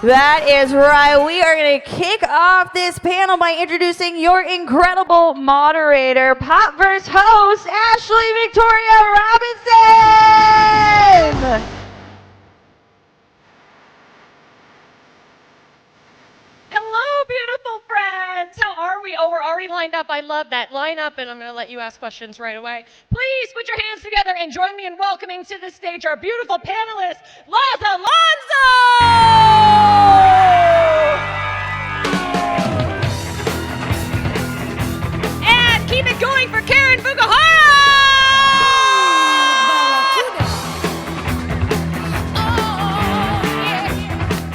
That is right. We are going to kick off this panel by introducing your incredible moderator, Popverse host, Ashley Victoria Robinson. Hello, beautiful friends. How are we? Oh, we're already lined up. I love that lineup, and I'm going to let you ask questions right away. Please put your hands together and join me in welcoming to the stage our beautiful panelists, Laz Alonso! And keep it going for Karen Fukuhara!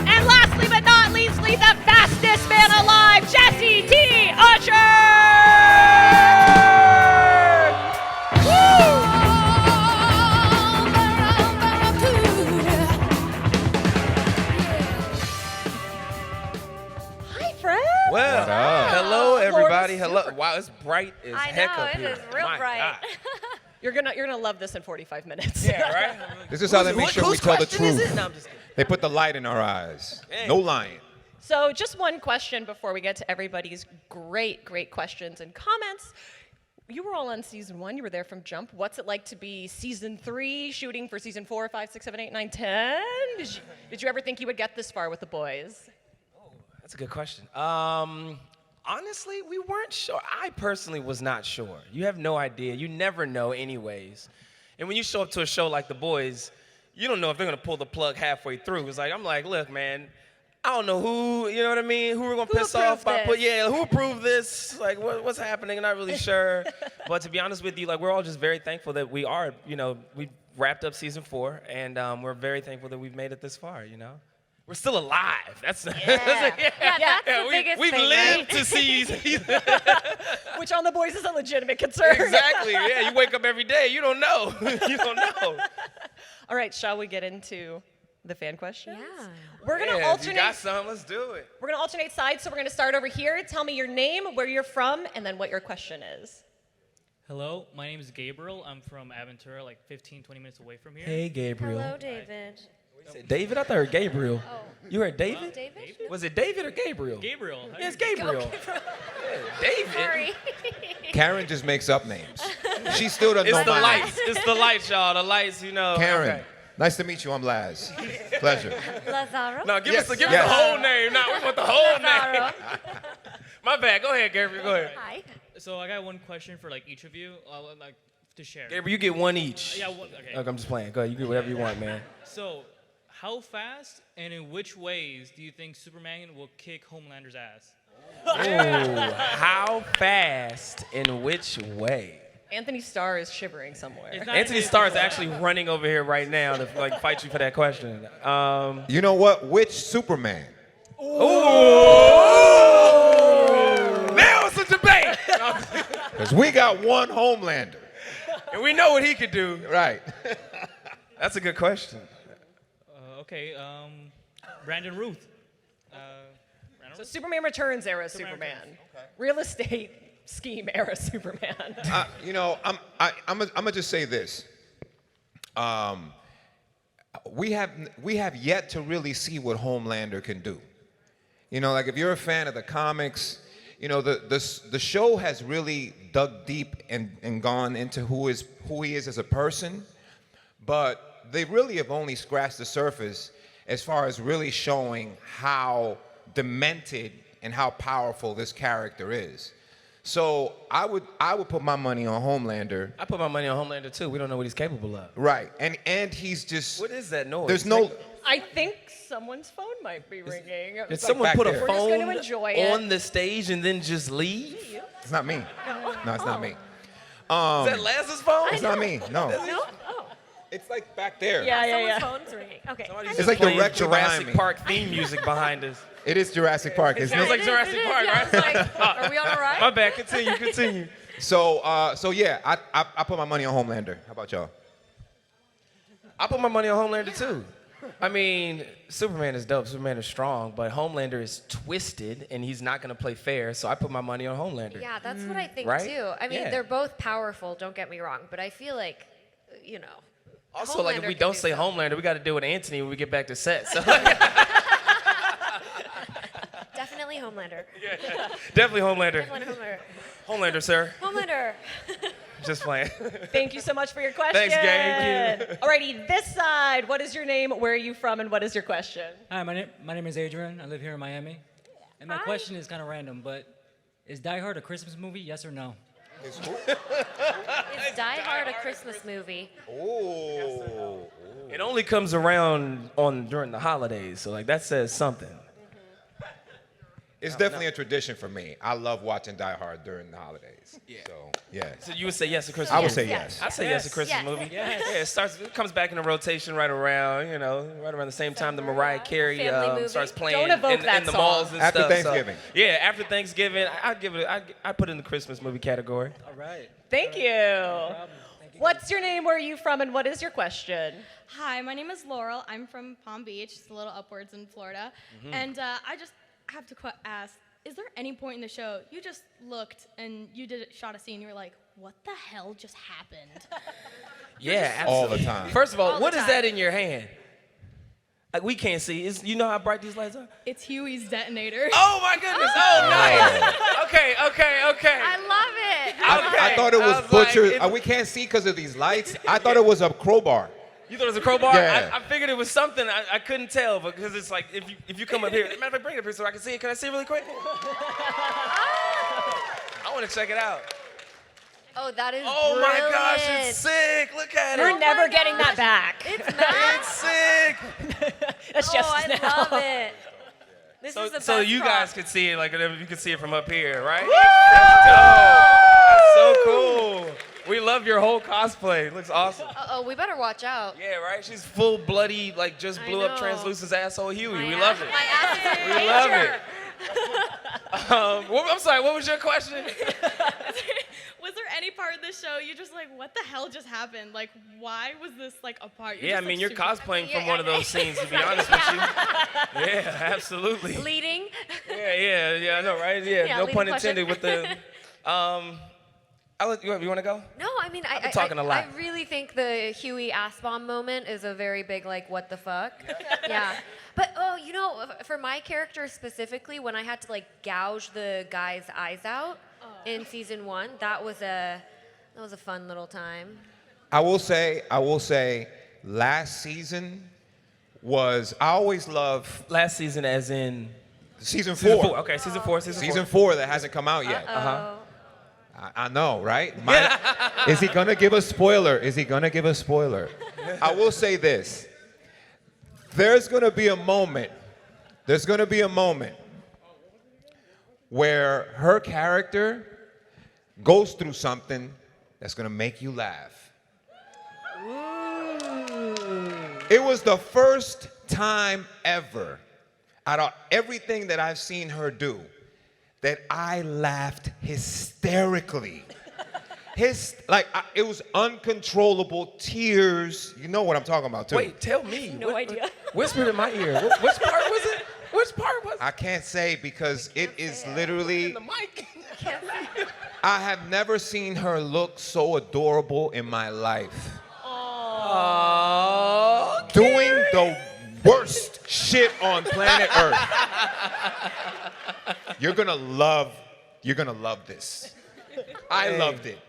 And lastly but not leastly, the fastest man alive, Jessie T. Usher! Hi, friends. Well, hello everybody. Hello. Wow, it's bright as heck up here. I know, it is real My bright. God. You're gonna love this in 45 minutes. Yeah, right? This is how they make sure we tell the question is truth. it? No, I'm just kidding. They put the light in our eyes. Dang. No lying. So just one question before we get to everybody's great questions and comments. You were all on season 1. You were there from jump. What's it like to be season 3, shooting for season 4, 5, 6, 7, 8, 9, 10? Did you ever think you would get this far with the boys? That's a good question. Honestly, we weren't sure. I personally was not sure. You have no idea. You never know anyways. And when you show up to a show like The Boys, you don't know if they're going to pull the plug halfway through. It's like, I'm like, look, man, I don't know who, you know what I mean? Who we're going to piss off by who approved this? Like, what's happening? I'm not really sure. But to be honest with you, like, we're all just very thankful that we are, we wrapped up season 4, and we're very thankful that we've made it this far, you know? We're still alive. That's That's the biggest we've thing, lived right? to see. Which on the boys is a legitimate concern. Exactly. Yeah, you wake up every day. You don't know. You don't know. All right, shall we get into the fan questions? Yeah. We're gonna Yeah, if you alternate. got some, let's do it. We're gonna alternate sides. So we're gonna start over here. Tell me your name, where you're from, and then what your question is. Hello, my name is Gabriel. I'm from Aventura, like 15, 20 minutes away from here. Hey, Gabriel. Hello, David. David? I thought I heard Gabriel. Oh. You heard David? David? Was it David or Gabriel? Gabriel. Yeah, it's Gabriel. Yeah, David. Sorry. Karen just makes up names. She still doesn't It's know the my lights. It's the lights, y'all. The lights, you know. name. Karen, Okay. nice to meet you. I'm Laz. Pleasure. Lazaro? No, give Yes, us the yes. whole name. No, we want the whole Lazaro. name. My bad. Go ahead, Gabriel. Go ahead. Hi. So I got one question for like each of you, like to share. Gabriel, you get one each. Yeah, okay. Look, I'm just playing. Go ahead. You get whatever you want, man. So, how fast and in which ways do you think Superman will kick Homelander's ass? Ooh, how fast? In which way? Anthony Starr is shivering somewhere. It's not- Anthony it's- Starr is actually running over here right now to like fight you for that question. You know what? Which Superman? Now it's a debate, Because we got one Homelander. and we know what he could do. Right. That's a good question. Okay, Brandon Ruth. So Superman Returns era Superman. Real estate scheme era Superman. You know, I'm gonna just say this. We have yet to really see what Homelander can do. You know, like if you're a fan of the comics, you know the show has really dug deep and gone into who he is as a person, but they really have only scratched the surface as far as really showing how demented and how powerful this character is. So I would put my money on Homelander. I put my money on Homelander too. We don't know what he's capable of. Right. And he's just What is that noise? there's no I think someone's phone might be ringing. Did someone back put a there. We're just phone gonna enjoy it. on the stage and then just leave? Is it's not me. No, it's not me. that Laz's phone? It's not me. No. No? Oh. It's like back there. Yeah. Someone's phone's ringing. Okay. Somebody's It's just like the playing rector behind Jurassic me. Park theme music behind us. It is Jurassic Park, isn't Sounds it? like Jurassic Park, Yeah, right? it's like, are we on a ride? My bad. Continue. So yeah, I put my money on Homelander. How about y'all? I put my money on Homelander too. I mean, Superman is dope. Superman is strong, but Homelander is twisted, and he's not gonna play fair. So I put my money on Homelander. Yeah, that's what I think Right? too. I mean, Yeah. they're both powerful, don't get me wrong, but I feel like, you know. Also, like if Homelander we can don't do say something. Homelander, we got to deal with Anthony when we get back to set. So Definitely Homelander. Definitely Homelander. Homelander, sir. Homelander. Just playing. Thank you so much for your question. Thanks, gang. Thank Alrighty, this side. What is your name? Where are you from? And what is your question? Hi, my name is Adrian. I live here in Miami. And my question is kind of random, but is Die Hard a Christmas movie? Yes or no? Is Die Hard a Christmas movie? Oh. It only comes around during the holidays, so like that says something. It's definitely a tradition for me. I love watching Die Hard during the holidays. Yeah. So, yeah. So you would say yes to Christmas? I would Yes, say yes. yes. I say yes to Christmas Yes. movie. Yeah, it comes back in a rotation right around, right around the same time that Mariah Carey Family movie. starts playing Don't evoke in that the song. malls and After stuff. Thanksgiving. So, yeah, after Thanksgiving, I'd put it in the Christmas movie category. All right. Thank you. Thank you. What's your name? Where are you from? And what is your question? Hi, my name is Laurel. I'm from Palm Beach, just a little upwards in Florida. And I just have to ask, is there any point in the show you just looked and you shot a scene, you were like, what the hell just happened? Yeah, All absolutely. the time. First of all, All the what is time. that in your hand? Like we can't see. You know how bright these lights are? It's Huey's detonator. Oh my goodness! Oh, nice. Okay. I love it. I thought it was, I was butchered. like, We can't see because of these lights. I thought it was a crowbar. You thought it was a crowbar? Yeah. I figured it was something. I couldn't tell because it's like if you come up here. Matter of fact, bring it up here so I can see it. Can I see it really quick? I want to check it out. Oh, that is Oh brilliant. my gosh, it's sick. Look at You're it. never getting that back. It's mad. It's sick. That's Oh, just I now. love it. This is the best So you part. guys could see it like you could see it from up here, right? That's dope. That's so cool. We love your whole cosplay. It looks awesome. Uh-oh, we better watch out. Yeah, right? She's full bloody, like just I blew up know. Translucent's asshole Huey. My We ass- love it. My ass is in We love danger. it. I'm sorry, what was your question? Was there any part of the show you just like, what the hell just happened? Like, why was this like a part? Yeah, I mean, you're super- cosplaying from Yeah, one of those scenes, to be honest with you. Yeah, absolutely. Leading. Yeah, I know, right? Yeah, Yeah, no leading pun question. intended with the, you want to go? No, I mean, I've been talking a lot. I really think the Huey ass bomb moment is a very big, like, what the fuck? Yeah. But, for my character specifically, when I had to, like, gouge the guy's eyes out in season 1, that was a fun little time. I will say, last season was, I always love Last season as in? season Season 4. Okay, season 4. Season 4 that hasn't come out yet. Oh. I know, right? Is he gonna give a spoiler? I will say this. There's gonna be a moment where her character goes through something that's gonna make you laugh. It was the first time ever out of everything that I've seen her do that I laughed hysterically. It was uncontrollable tears. You know what I'm talking about, too. Wait, tell me. No idea. Whisper in my ear. Which part was it? Which part was it? I can't say because it is literally, In the mic. I have never seen her look so adorable in my life. Oh, Doing the worst shit on planet Earth. You're gonna love this. I loved it.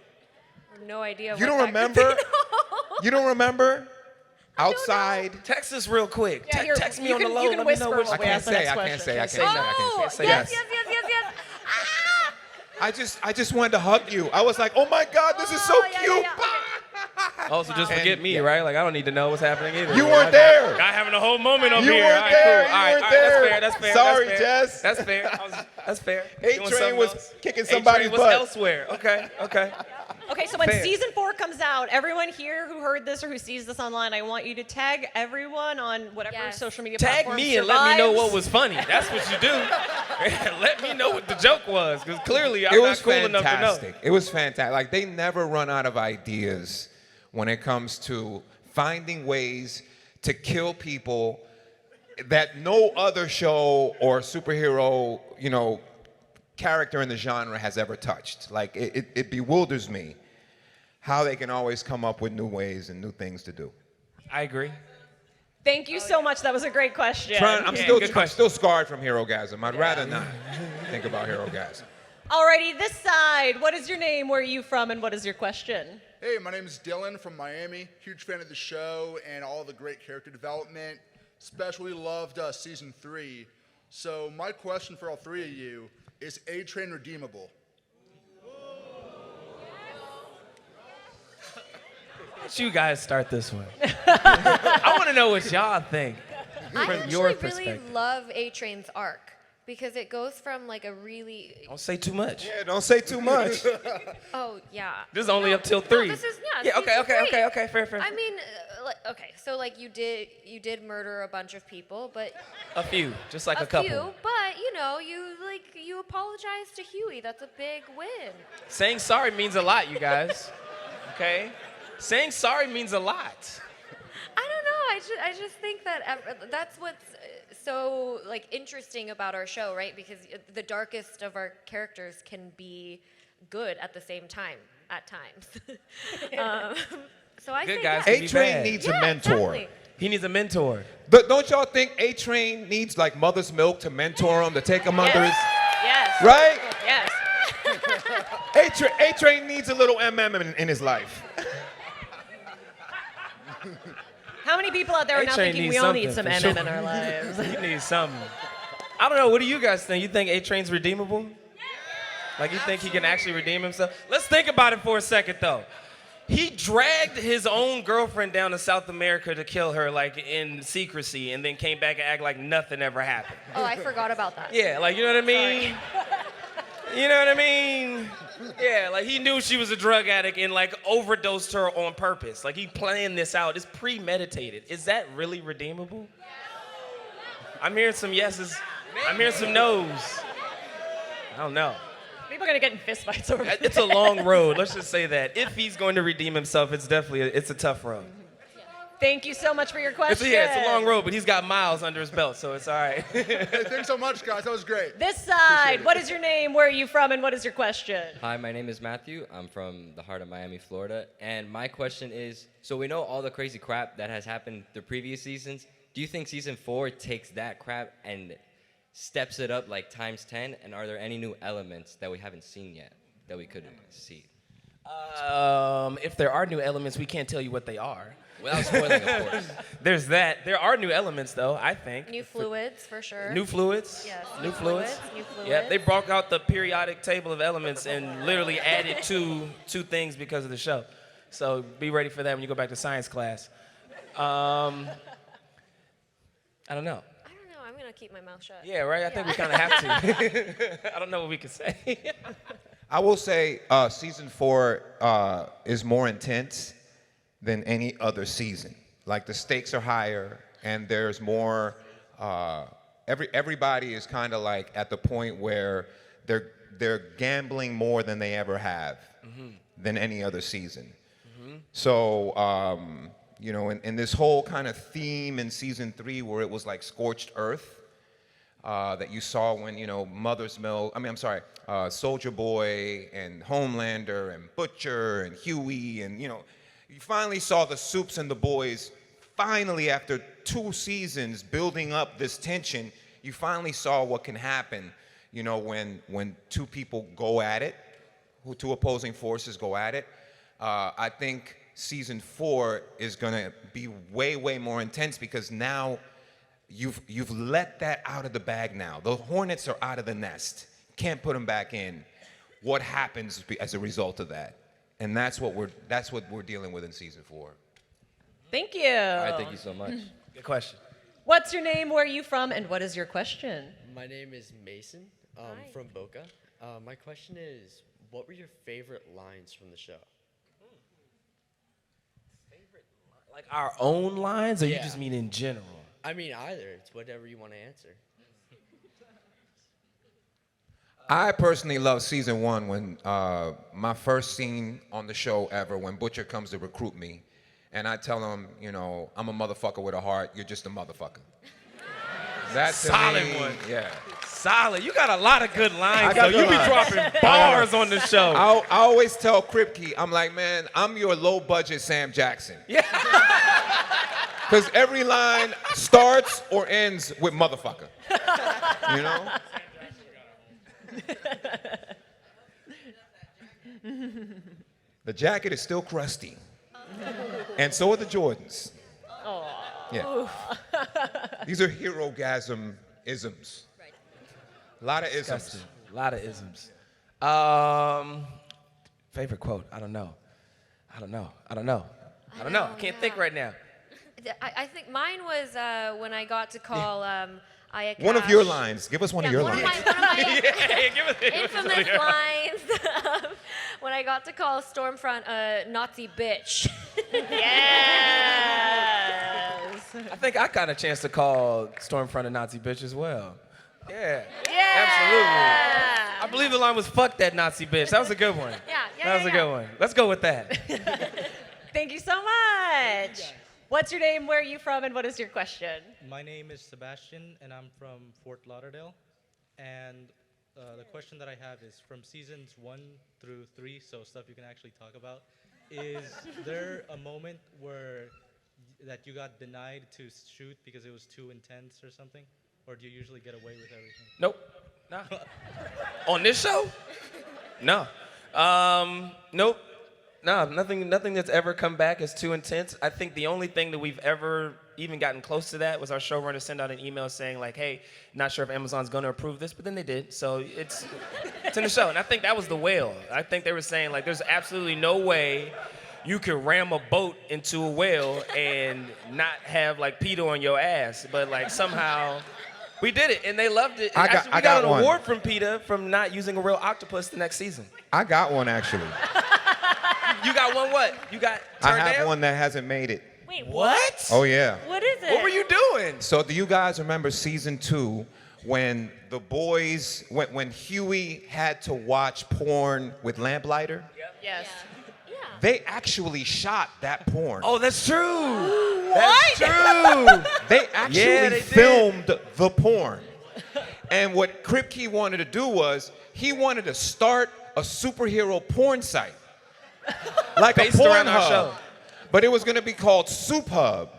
No idea. You what don't that could remember? be. You don't remember? Outside. text us real quick. Yeah, here, text me you on can- the low. you can Let me whisper know which while I we can't ask the say. next I can't question. say. I Can't can't say. say. I can't Oh, say. yes. I just wanted to hug you. I was like, oh my God, this is so Oh, yeah, cute. yeah, yeah. Also, just And- forget me, yeah. right? Like I don't need to know what's happening either. You weren't there. Guy having a whole moment over You here. weren't All right, there. cool. You All right, weren't all right, there. That's fair. Sorry, that's fair. Jess. That's fair. That's fair. A-Train Doing something was else. kicking A-Train somebody's was butt. elsewhere. Okay. Okay, so when Fair. season 4 comes out, everyone here who heard this or who sees this online, I want you to tag everyone on whatever Yes. social media Tag platform me and let me know survives. what was funny. That's what you do. Let me know what the joke was, because clearly I'm It not was cool enough to know. fantastic. It was fantastic. Like they never run out of ideas when it comes to finding ways to kill people that no other show or superhero, character in the genre has ever touched. Like it bewilders me how they can always come up with new ways and new things to do. I agree. Thank you so much. That was a great question. I'm Yeah, still good question. scarred from Hero-gasm. I'd rather not. think about Hero Gas. Alrighty, this side. What is your name? Where are you from? And what is your question? Hey, my name is Dylan from Miami. Huge fan of the show and all the great character development. Especially loved season 3. So my question for all three of you is A-Train redeemable? Let you guys start this one. I want to know what y'all think. I From actually your really perspective. love A-Train's arc because it goes from like a really Don't say too much. Yeah, don't say too much. oh yeah. This is only up till No, 3. this is Yeah, season okay, 3. fair. I mean, so like you did murder a bunch of people, but A few, just like a couple. few, but you apologized to Huey. That's a big win. Saying sorry means a lot, you guys. Okay? Saying sorry means a lot. I don't know. I just think that that's what's so like interesting about our show, right? Because the darkest of our characters can be good at the same time at times. So I Good think guys yeah. can be A-Train bad. needs a mentor. Exactly. He needs a mentor. Don't y'all think A-Train needs like mother's milk to mentor him, to take him under his... Yes. Right? Yes. A-Train needs a little MM in his life. How many people out there are now A-Train thinking needs we all need some something, MM for in our lives? He needs something. I don't know. What do you guys think? You think A-Train's redeemable? Like, you think he can actually redeem himself? Let's think about it for a second, though. He dragged his own girlfriend down to South America to kill her, like, in secrecy, and then came back and act like nothing ever happened. Oh, I forgot about that. Yeah, like, you know what I mean? You know what I mean? Yeah, like, he knew she was a drug addict and, like, overdosed her on purpose. Like, he planned this out. It's premeditated. Is that really redeemable? I'm hearing some yeses. I'm hearing some no's. I don't know. People are gonna get in fistfights over this. It's a long road. Let's just say that. If he's going to redeem himself, it's definitely it's a tough road. Thank you so much for your question. It's a long road, but he's got miles under his belt, so it's all right. Hey, thanks so much, guys. That was great. This side, what is your name? Where are you from? And what is your question? Hi, my name is Matthew. I'm from the heart of Miami, Florida. And my question is, so we know all the crazy crap that has happened the previous seasons. Do you think season 4 takes that crap and steps it up like times 10? And are there any new elements that we haven't seen yet that we could see? If there are new elements, we can't tell you what they are. Without spoiling, of course. There's that. There are new elements, though, I think. New fluids, for sure. New fluids. Yes. New fluids. New fluids. Yeah, they brought out the periodic table of elements and literally added two things because of the show. So be ready for that when you go back to science class. I don't know. I don't know. I'm gonna keep my mouth shut. Yeah, right? I think we kind of have to. I don't know what we can say. I will say season 4 is more intense than any other season. Like the stakes are higher and there's more, everybody is kind of like at the point where they're gambling more than they ever have than any other season. So, you know, in this whole kind of theme in season 3 where it was like scorched earth, that you saw when, you know, Soldier Boy and Homelander and Butcher and Huey and, you know, you finally saw the Soups and the boys, finally after 2 seasons building up this tension, you finally saw what can happen, you know, when 2 people go at it, 2 opposing forces go at it. I think season 4 is gonna be way, way more intense because now you've let that out of the bag now. The hornets are out of the nest. Can't put them back in. What happens as a result of that? And that's what we're dealing with in season 4. Thank you. All right, thank you so much. Good question. What's your name? Where are you from? And what is your question? My name is Mason, from Boca. My question is, what were your favorite lines from the show? Like our own lines, or you Yeah. just mean in general? I mean, either. It's whatever you want to answer. I personally love season 1 when my first scene on the show ever, when Butcher comes to recruit me, and I tell him, you know, I'm a motherfucker with a heart. You're just a motherfucker. That's Solid one. Yeah. Solid. You got a lot of good lines, I though. got You good be lines. dropping bars on the show. I always tell Kripke, I'm like, man, I'm your low-budget Sam Jackson. Yeah. Because every line starts or ends with motherfucker. You know? The jacket is still crusty. And so are the Jordans. Yeah. These are hero-gasm isms. A lot of isms. A lot of isms. Favorite quote? I don't know. I can't think right now. I think mine was when I got to call Aya One of Cash. your lines. Give us one of your lines. One of my Give us infamous lines. When I got to call Stormfront a Nazi bitch. Yes. I think I got a chance to call Stormfront a Nazi bitch as well. Yeah. Yeah. Absolutely. I believe the line was "fuck that Nazi bitch." That was a good one. That was a good one. Let's go with that. Thank you so much. What's your name, where are you from, and what is your question? My name is Sebastian, and I'm from Fort Lauderdale. And the question that I have is from seasons 1 through 3, so stuff you can actually talk about. Is there a moment that you got denied to shoot because it was too intense or something? Or do you usually get away with everything? Nope. Nah. On this show? No. Nope. No, nothing that's ever come back as too intense. I think the only thing that we've ever even gotten close to that was our showrunner send out an email saying like, hey, not sure if Amazon's gonna approve this, but then they did. So it's in the show. And I think that was the whale. I think they were saying like, there's absolutely no way you could ram a boat into a whale and not have like PETA on your ass. But like somehow we did it and they loved it. I got an one. award from PETA from not using a real octopus the next season. I got one, actually. You got one what? You got turned I have down? one that hasn't made it. Wait, What? Oh, yeah. What is it? What were you doing? So do you guys remember season 2 when the boys, when Huey had to watch porn with lamplighter? Yes. They actually shot that porn. Oh, that's true. That's true. They actually Yeah, they filmed the porn. And what Kripke wanted to do was, he wanted to start a superhero porn site. Like Based a porn around our hub. show. But it was going to be called Soup Hub.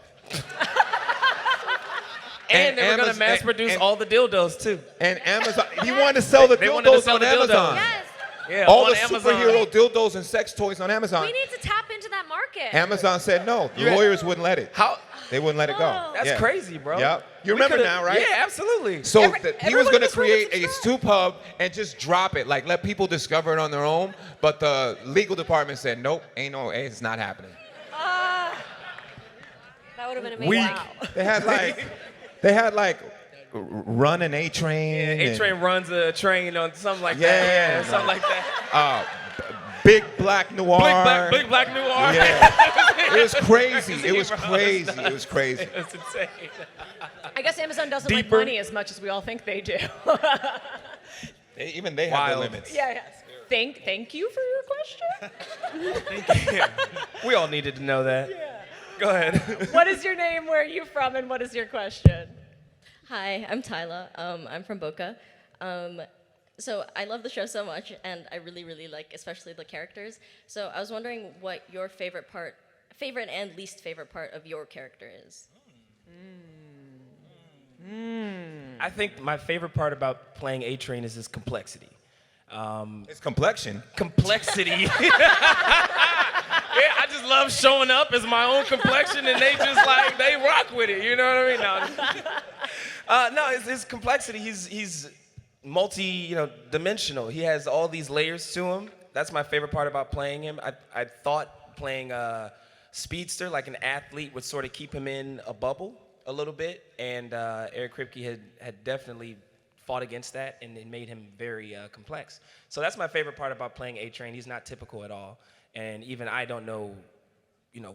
And they were going to mass produce all the dildos too. And Amazon, he wanted to sell the They wanted to dildos sell on the dildos. Amazon. Yes. Yeah, All on the Amazon. superhero dildos and sex toys on Amazon. We need to tap into that market. Amazon said no. The You had- lawyers wouldn't let it. How? They wouldn't let it go. That's Yeah. crazy, bro. Yep. You We remember could've- now, right? Yeah, absolutely. So he was everyone going in to this room create is a Soup Hub and just drop it, like let people discover it on their own. But the legal department said, nope, it's not happening. That would have been amazing. Weak. Wow. They had like Run an A Train. Yeah, A-Train runs a train on something like Yeah. that. Yeah, something like that. Big Black Noir. Big Black Noir. Yeah. It was crazy. It was crazy. It was crazy. It's insane. I guess Amazon doesn't Deeper. like money as much as we all think they do. Even they have their Wild. limits. Yes. Thank you for your question. We all needed to know that. Go ahead. What is your name, where are you from, and what is your question? Hi, I'm Tyla. I'm from Boca. So I love the show so much, and I really, really like, especially the characters. So I was wondering what your favorite and least favorite part of your character is. I think my favorite part about playing A-Train is his complexity. It's complexion. Complexity. Yeah, I just love showing up as my own complexion, and they just like they rock with it. You know what I mean? No, it's his complexity. He's dimensional. He has all these layers to him. That's my favorite part about playing him. I thought playing a speedster, like an athlete, would sort of keep him in a bubble a little bit, and Eric Kripke had definitely fought against that, and it made him very complex. So that's my favorite part about playing A-Train. He's not typical at all, and even I don't know,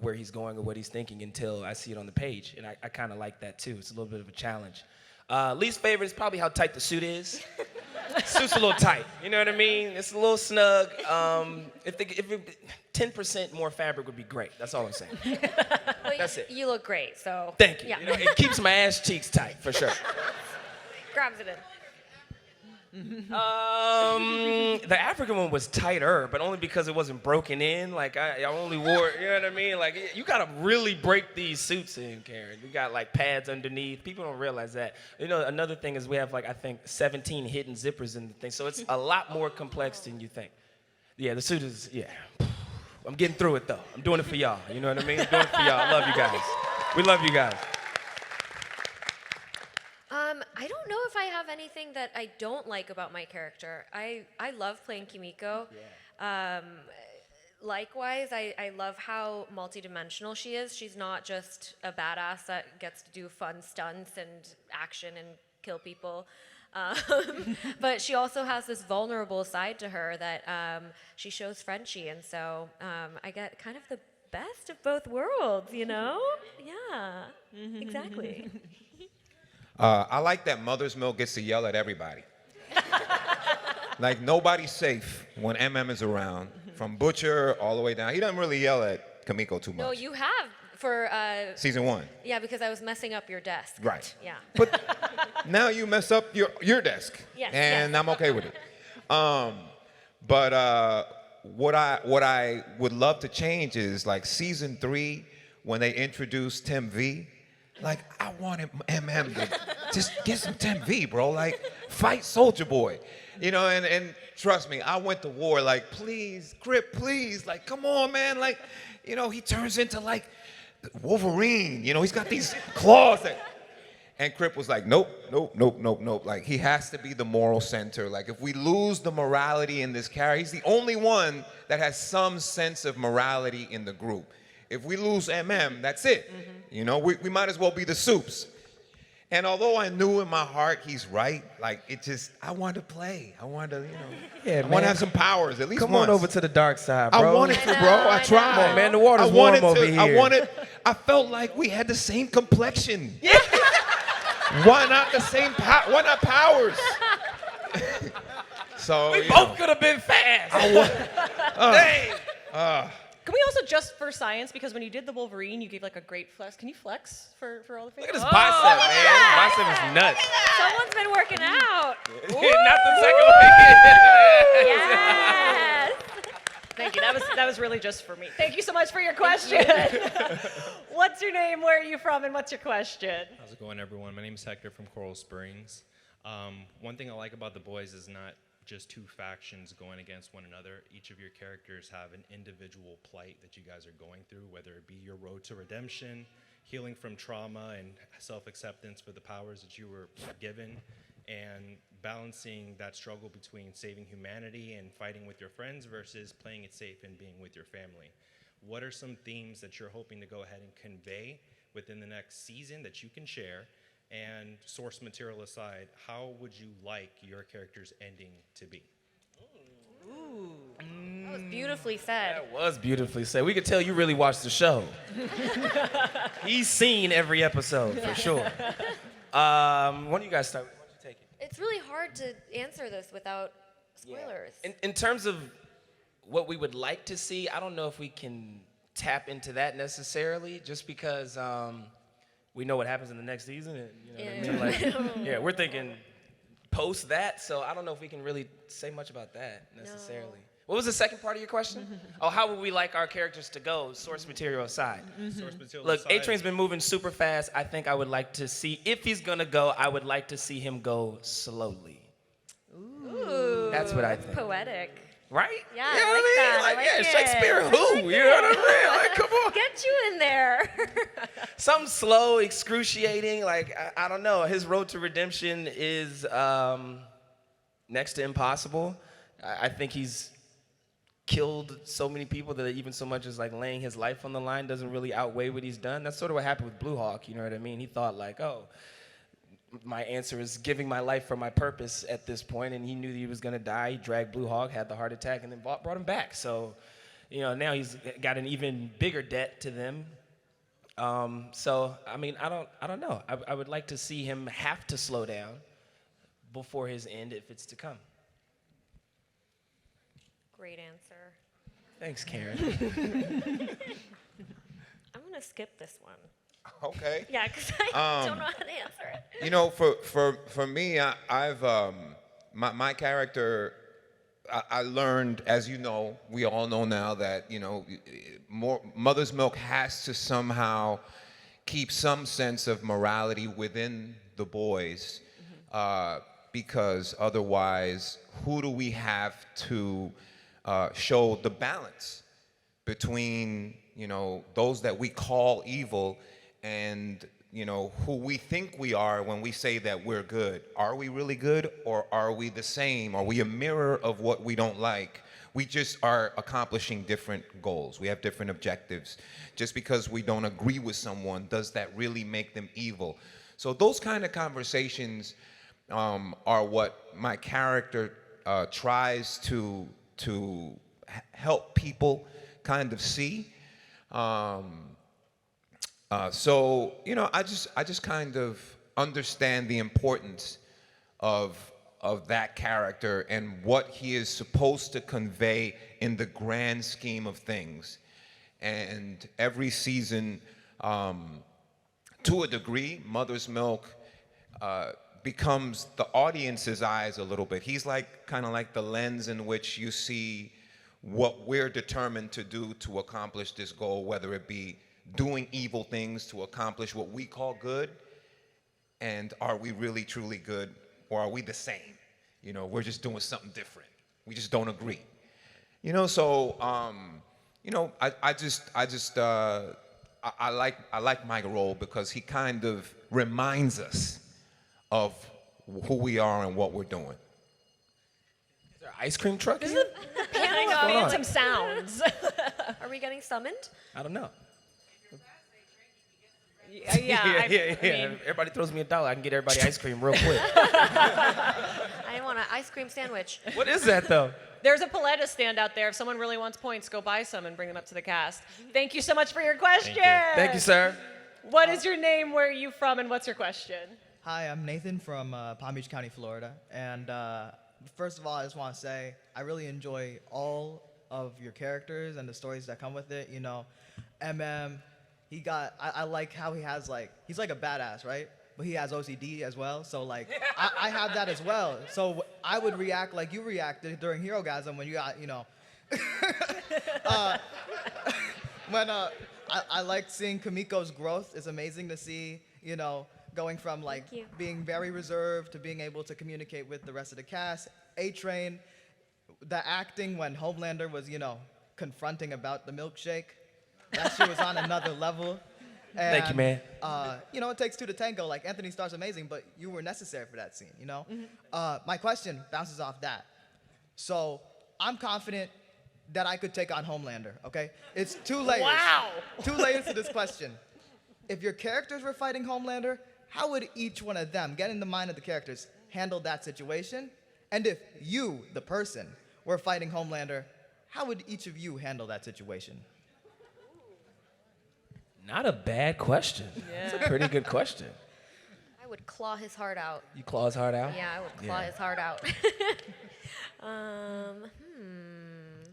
where he's going or what he's thinking until I see it on the page, and I kind of like that too. It's a little bit of a challenge. Least favorite is probably how tight the suit is. Suit's a little tight, you know what I mean? It's a little snug. If 10% more fabric would be great. That's all I'm saying. Well, That's it. You look great, so. Thank you. Yeah. It keeps my ass cheeks tight for sure. Grabs it in. The African one was tighter, but only because it wasn't broken in. Like I only wore, you know what I mean? Like you gotta really break these suits in, Karen. We got like pads underneath. People don't realize that. You know, another thing is we have like I think 17 hidden zippers in the thing, so it's a lot more complex than you think. Yeah, the suit is I'm getting through it though. I'm doing it for y'all. You know what I mean? I'm doing it for y'all. I love you guys. We love you guys. I don't know if I have anything that I don't like about my character. I love playing Kimiko. Yeah. Likewise, I love how multidimensional she is. She's not just a badass that gets to do fun stunts and action and kill people. But she also has this vulnerable side to her that she shows Frenchie, and so I get kind of the best of both worlds, you know? Yeah, exactly. I like that Mother's Milk gets to yell at everybody. Like, nobody's safe when is around, from Butcher all the way down. He doesn't really yell at Kimiko too much. No, you have for... Season 1. Yeah, because I was messing up your desk. Right. Yeah. But now you mess up your desk. Yes, and yes. I'm okay with it. But what I would love to change is, like, Season 3, when they introduced Tim V, like, I wanted to just get some Tim V, bro. Like, fight Soldier Boy. You know, and trust me, I went to war. Like, please, Crip, please. Like, come on, man. Like, you know, he turns into, like, Wolverine. You know, he's got these claws that... And Crip was like, nope. Like, he has to be the moral center. Like, if we lose the morality in this character, he's the only one that has some sense of morality in the group. If we lose that's it. Mm-hmm. You know, we might as well be the Soups. And although I knew in my heart he's right, like, it just, I wanted to play. I wanted to, you know, I want to have some powers, at least Come once. on over to the dark side, bro. I wanted to, bro. I tried. Come on, man. The water's warm over here. I felt like we had the same complexion. Yeah. Why not the same why not powers? So we both could have been fast. Dang. Can we also, just for science, because when you did the Wolverine, you gave like a great flex. Can you flex for all the fingers? Look at his bicep, man. His bicep is nuts. Someone's been working out. Not the second one. Yes. Thank you. That was really just for me. Thank you so much for your question. What's your name? Where are you from? And what's your question? How's it going, everyone? My name is Hector from Coral Springs. One thing I like about the boys is not just two factions going against one another. Each of your characters have an individual plight that you guys are going through, whether it be your road to redemption, healing from trauma, and self-acceptance for the powers that you were given, and balancing that struggle between saving humanity and fighting with your friends versus playing it safe and being with your family. What are some themes that you're hoping to go ahead and convey within the next season that you can share? And source material aside, how would you like your character's ending to be? Ooh. That was beautifully said. That was beautifully said. We could tell you really watched the show. He's seen every episode, for sure. Why don't you guys start? Why don't you take it? It's really hard to answer this without spoilers. Yeah. In terms of what we would like to see, I don't know if we can tap into that necessarily, just because... we know what happens in the next season, and you know what I mean? Like, we're thinking post that, so I don't know if we can really say much about that necessarily. No. What was the second part of your question? How would we like our characters to go, source material aside? Source material Look, aside. A-Train's been moving super fast. I think I would like to see, if he's gonna go, I would like to see him go slowly. Ooh. That's what I think. Poetic. Right? Yeah, you know I like that. I like it. Shakespeare who? You know what I mean? Like, come on. Get you in there. Something slow, excruciating. Like, I don't know. His road to redemption is next to impossible. I think he's killed so many people that even so much as like laying his life on the line doesn't really outweigh what he's done. That's sort of what happened with Blue Hawk. You know what I mean? He thought like, oh, my answer is giving my life for my purpose at this point, and he knew that he was going to die. He dragged Blue Hawk, had the heart attack, and then brought him back. So, you know, now he's got an even bigger debt to them. So, I mean, I don't know. I would like to see him have to slow down before his end, if it's to come. Great answer. Thanks, Karen. I'm going to skip this one. Okay. Yeah, because I don't know how to answer it. You know, for me, I've my character, I learned, as you know, we all know now that, mother's milk has to somehow keep some sense of morality within the boys, because otherwise, who do we have to show the balance between, those that we call evil and, who we think we are when we say that we're good? Are we really good, or are we the same? Are we a mirror of what we don't like? We just are accomplishing different goals. We have different objectives. Just because we don't agree with someone, does that really make them evil? So those kind of conversations are what my character tries to help people kind of see. So I just kind of understand the importance of that character and what he is supposed to convey in the grand scheme of things. And every season, to a degree, Mother's Milk becomes the audience's eyes a little bit. He's kind of like the lens in which you see what we're determined to do to accomplish this goal, whether it be doing evil things to accomplish what we call good, and are we really truly good, or are we the same? We're just doing something different. We just don't agree. So I like my role because he kind of reminds us of who we are and what we're doing. Is there an ice cream truck This here? is a panel of phantom sounds. Are we getting summoned? I don't know. Yeah, I mean, Everybody throws me $1. I can get everybody ice cream real quick. I want an ice cream sandwich. What is that, though? there's a Paletta stand out there. If someone really wants points, go buy some and bring them up to the cast. Thank you so much for your question. Thank you, sir. What is your name, where are you from, and what's your question? Hi, I'm Nathan from Palm Beach County, Florida. And first of all, I just want to say I really enjoy all of your characters and the stories that come with it. You know, I like how he has he's like a badass, right? But he has OCD as well. So I have that as well. So I would react like you reacted during Hero Gasm when you got, I like seeing Kamiko's growth. It's amazing to see, going from being very reserved to being able to communicate with the rest of the cast. A-Train, the acting when Homelander was, confronting about the milkshake, that shit was on another level. And, Thank you, man. It takes two to tango. Like Anthony Starr's amazing, but you were necessary for that scene, My question bounces off that. So I'm confident that I could take on Homelander, okay? It's 2 layers. Wow. 2 layers to this question. If your characters were fighting Homelander, how would each one of them, get in the mind of the characters, handle that situation? And if you, the person, were fighting Homelander, how would each of you handle that situation? Not a bad question. That's a pretty good question. I would claw his heart out. You claw his heart out? Yeah, I would claw his heart out. I'm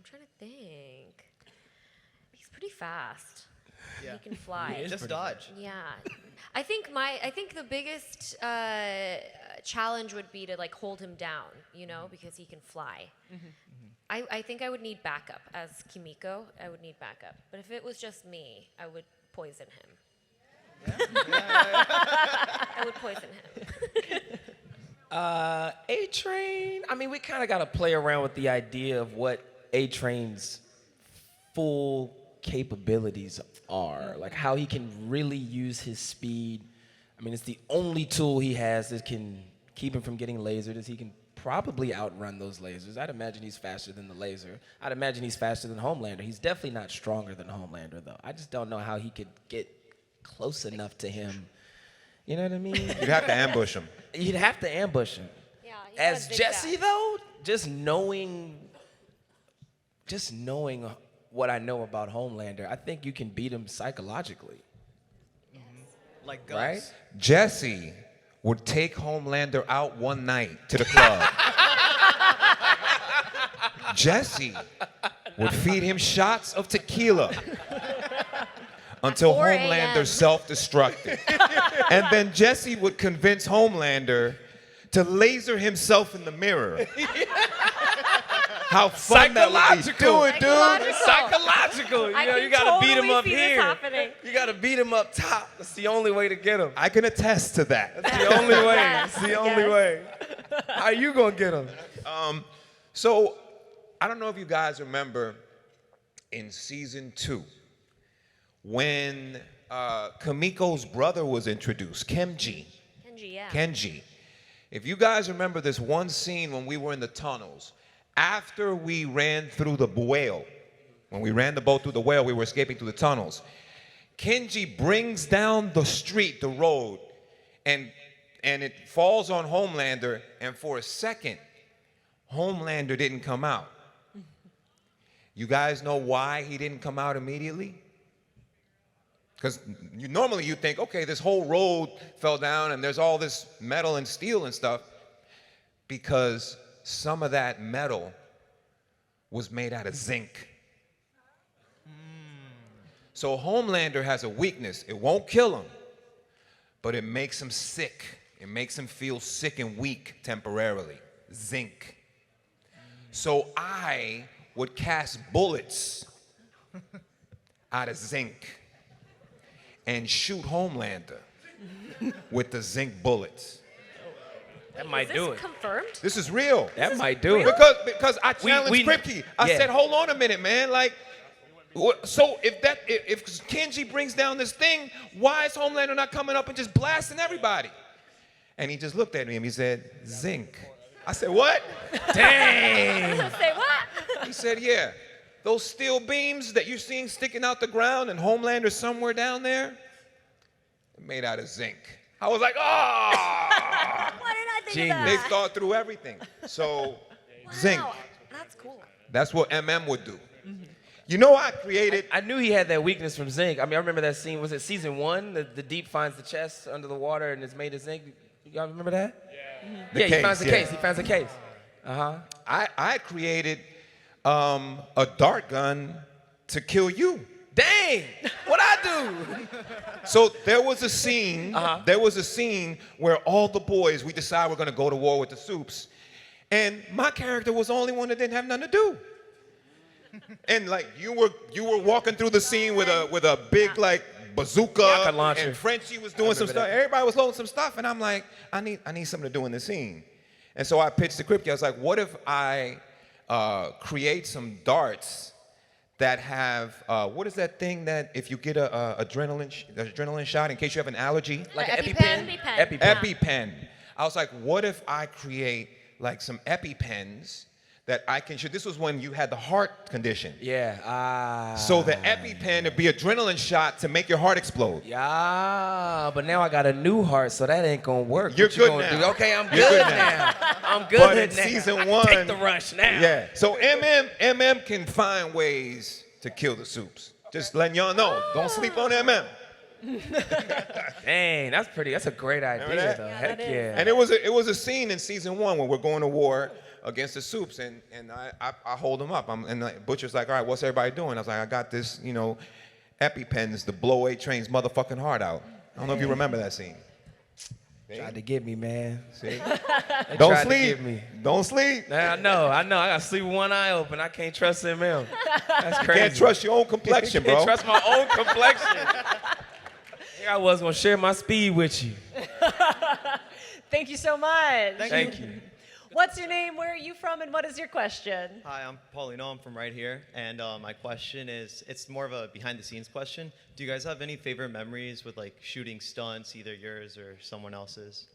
trying to think. He's pretty fast. Yeah. He can fly. Just dodge. Yeah. I think the biggest challenge would be to hold him down, because he can fly. I think I would need backup as Kimiko. I would need backup. But if it was just me, I would poison him. I would poison him. A-Train, I mean, we kind of got to play around with the idea of what A-Train's full capabilities are, like how he can really use his speed. I mean, it's the only tool he has that can keep him from getting lasered, is he can probably outrun those lasers. I'd imagine he's faster than the laser. I'd imagine he's faster than Homelander. He's definitely not stronger than Homelander, though. I just don't know how he could get close enough to him. You know what I mean? You'd have to ambush him. You'd have to ambush him. Yeah. As Jessie, though, just knowing what I know about Homelander, I think you can beat him psychologically. Like Gus. Right? Jessie would take Homelander out one night to the club. Jessie would feed him shots of tequila until 4 Homelander a.m. self-destructed. And then Jessie would convince Homelander to laser himself in the mirror. How fun that would be. Do it, dude. Psychological. I You know, can you gotta beat him totally up see this here. happening. You gotta beat him up top. That's the only way to get him. I can attest to that. That's the only way. Yes, It's the only yes. way. How you gonna get him? So, I don't know if you guys remember in season 2 when Kamiko's brother was introduced, Kenji. Kenji, yeah. Kenji. If you guys remember this one scene when we were in the tunnels, after we ran through the whale, when we ran the boat through the whale, we were escaping through the tunnels. Kenji brings down the street, the road, and it falls on Homelander, and for a second, Homelander didn't come out. You guys know why he didn't come out immediately? Because normally you think, okay, this whole road fell down and there's all this metal and steel and stuff, because some of that metal was made out of zinc. So Homelander has a weakness. It won't kill him, but it makes him sick. It makes him feel sick and weak temporarily. Zinc. So I would cast bullets out of zinc and shoot Homelander with the zinc bullets. That might do it. Confirmed? This is real. That might do it. Because I challenged Kripke. I yeah. said, hold on a minute, man. Like, so if Kenji brings down this thing, why is Homelander not coming up and just blasting everybody? And he just looked at me and he said, zinc. I said, what? Dang. Say what? He said, yeah. Those steel beams that you're seeing sticking out the ground and Homelander somewhere down there, made out of zinc. I was like, oh! Why did I think of that? They thought through everything. So, zinc. That's cool. That's what MM would do. You know, I created. I knew he had that weakness from zinc. I mean, I remember that scene. Was it season 1? The deep finds the chest under the water and it's made of zinc. Y'all remember that? Yeah. He finds the case. He finds the case. I created a dart gun to kill you. Dang! What'd I do? So there was a scene. There was a scene where all the boys, we decided we're gonna go to war with the Soups, and my character was the only one that didn't have nothing to do. And like you were walking through the scene with a big like bazooka launcher. and Frenchie was doing some stuff. Everybody was loading some stuff, and I'm like, I need something to do in the scene. And so I pitched to Kripke. I was like, what if I create some darts that have what is that thing that if you get a adrenaline shot in case you have an allergy? Like an EpiPen? EpiPen. I was like, what if I create like some EpiPens that I can shoot? This was when you had the heart condition. Yeah. So the EpiPen would be adrenaline shot to make your heart explode. Yeah, but now I got a new heart, so that ain't gonna work. You're What you good gonna now. do? Okay, I'm You're good good now. I'm good But in now. season I can 1, take the rush now. Yeah. So MM can find ways to kill the Soups. Just letting y'all know. Don't sleep on MM. Dang, that's a great idea though. Heck yeah. And it was a scene in season 1 when we're going to war against the Soups, and I hold them up. And the Butcher's like, all right, what's everybody doing? I was like, I got this, EpiPens to blow A-Train's motherfucking heart out. I don't know if you remember that scene. Tried to get me, man. See? They Don't tried to sleep. get me. Don't sleep. Nah, I know. I got to sleep with one eye open. I can't trust MM. That's You crazy. can't trust your own complexion, Can't bro. trust my own complexion. Here I was gonna share my speed with you. Thank you so much. Thank you. What's your name? Where are you from? And what is your question? Hi, I'm Paulino. I'm from right here. And my question is, it's more of a behind-the-scenes question. Do you guys have any favorite memories with like shooting stunts, either yours or someone else's?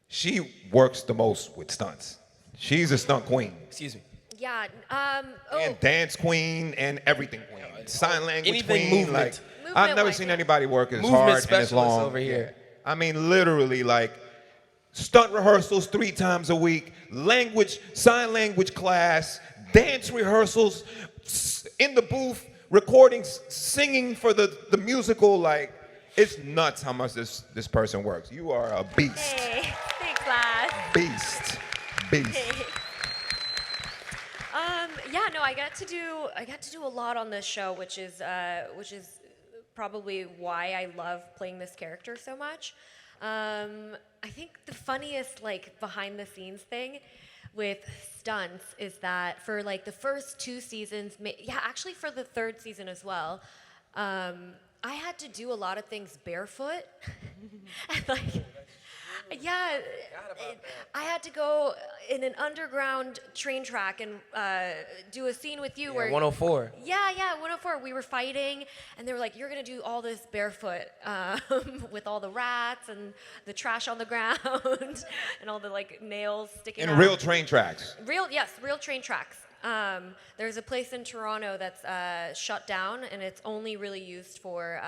She works the most with stunts. She's a stunt queen. Excuse me. Yeah. And dance queen and everything queen. Sign language Anything queen. movement. Like, I've never seen anybody work as Movement hard and as specialist long. over here. Yeah. I mean, literally, like, stunt rehearsals 3 times a week, sign language class, dance rehearsals, in the booth, recording, singing for the musical. Like, it's nuts how much this person works. You are a beast. Hey, thanks, Laz. Beast. Yeah, no, I got to do a lot on this show, which is probably why I love playing this character so much. I think the funniest like behind the scenes thing with stunts is that for like the first 2 seasons, yeah, actually for the 3rd season as well, I had to do a lot of things barefoot. And like, yeah, I had to go in an underground train track and do a scene with you where 104. Yeah, 104. We were fighting, and they were like, "You're gonna do all this barefoot with all the rats and the trash on the ground and all the like nails sticking In out." real train tracks. Real train tracks. There's a place in Toronto that's shut down, and it's only really used for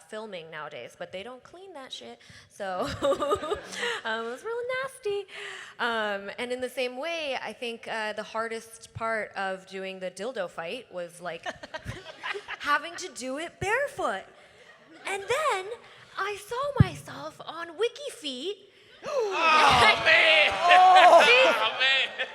filming nowadays. But they don't clean that shit, so it was really nasty. And in the same way, I think the hardest part of doing the dildo fight was like having to do it barefoot. And then I saw myself on WikiFeet. Oh, man! Oh, man!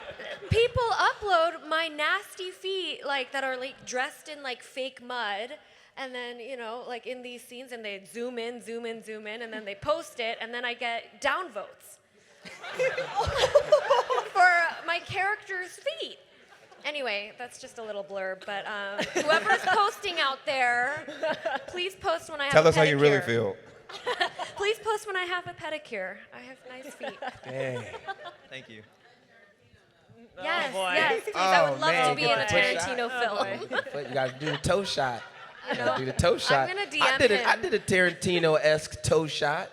People upload my nasty feet, like, that are, like, dressed in, like, fake mud, and then, you know, like, in these scenes, and they zoom in, and then they post it, and then I get downvotes for my character's feet. Anyway, that's just a little blurb, but whoever's posting out there, please post when I have a pedicure. Tell us how you really feel. Please post when I have a pedicure. I have nice feet. Dang. Thank you. Yes, boy. yes, please. I would love man, to be in a get the toe Tarantino shot. film. But you gotta do the toe shot. You gotta do the toe shot. I'm gonna DM I him. did a Tarantino-esque toe shot.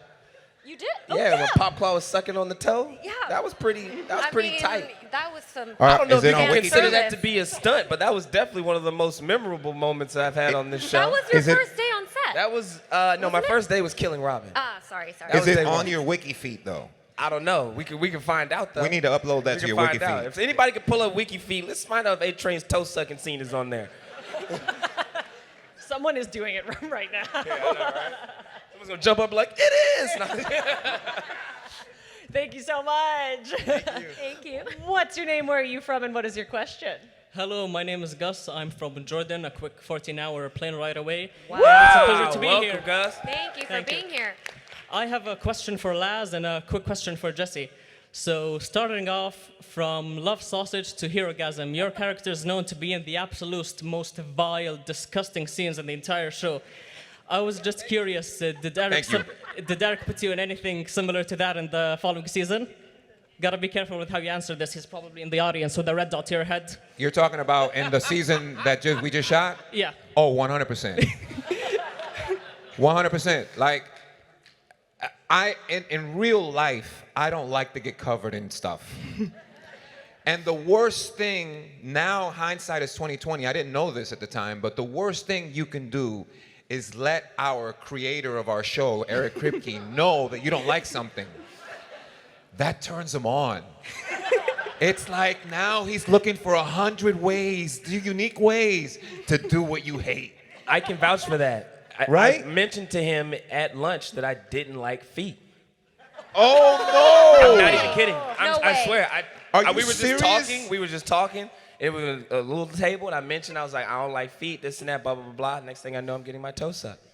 You did? Yeah, when Pop Claw was sucking on the toe. Yeah. That was pretty tight. That was some. I don't know if you can Wiki consider Fit? that to be a stunt, but that was definitely one of the most memorable moments I've had on this show. That was your first day on set. That was no, my first day was killing Robin. Sorry. Is it on your wiki feed though? I don't know. We can find out though. We need to upload that We to can your wiki find out. feed. If anybody can pull up wiki feed, let's find out if A-Train's toe sucking scene is on there. Someone is doing it right now. Yeah, I know, right? Someone's gonna jump up like it is. Thank you so much. Thank you. What's your name? Where are you from? And what is your question? Hello, my name is Gus. I'm from Jordan, a quick 14-hour plane ride away. Wow. It's a pleasure to be Welcome, here. Gus. Thank you for being here. I have a question for Laz and a quick question for Jessie. So, starting off from Love Sausage to Herogasm, your character is known to be in the absolute most vile, disgusting scenes in the entire show. I was just curious, did Derek put you in anything similar to that in the following season? Gotta be careful with how you answer this. He's probably in the audience with a red dot to your head. You're talking about in the season that we just shot? Yeah. Oh, 100%. 100%. Like, in real life, I don't like to get covered in stuff. And the worst thing, now hindsight is 2020, I didn't know this at the time, but the worst thing you can do is let our creator of our show, Eric Kripke, know that you don't like something. That turns him on. It's like now he's looking for 100 ways, unique ways to do what you hate. I can vouch for that. Right? I mentioned to him at lunch that I didn't like feet. Oh no! I'm not even kidding. I swear. We were serious? just talking. We were just talking. It was a little table, and I mentioned I was like, I don't like feet, this and that, blah blah blah blah. Next thing I know, I'm getting my toe sucked.